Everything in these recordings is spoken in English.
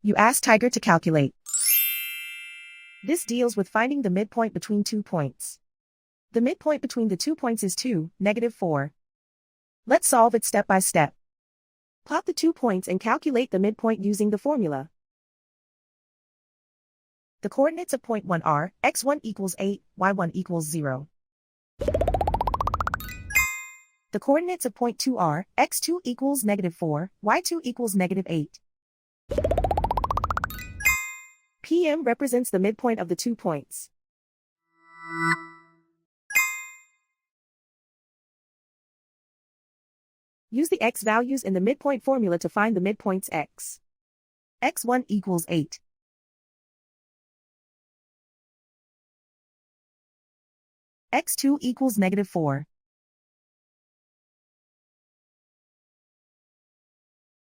You ask Tiger to calculate. This deals with finding the midpoint between 2 points. The midpoint between the 2 points is 2, -4. Let's solve it step by step. Plot the 2 points and calculate the midpoint using the formula. The coordinates of point 1 are x1 equals 8, y1 equals 0. The coordinates of point 2 are x2 equals -4, y2 equals -8. PM represents the midpoint of the 2 points. Use the x values in the midpoint formula to find the midpoints x. x1 equals 8. x2 equals -4.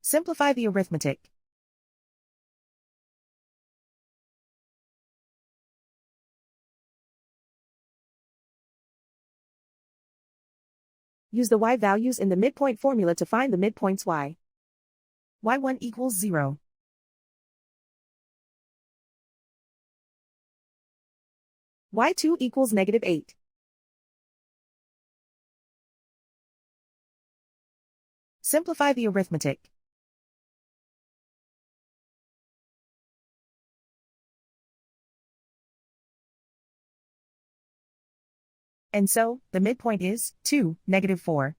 Simplify the arithmetic. Use the y values in the midpoint formula to find the midpoints y. y1 equals 0. y2 equals -8. Simplify the arithmetic. And so, the midpoint is 2, -4.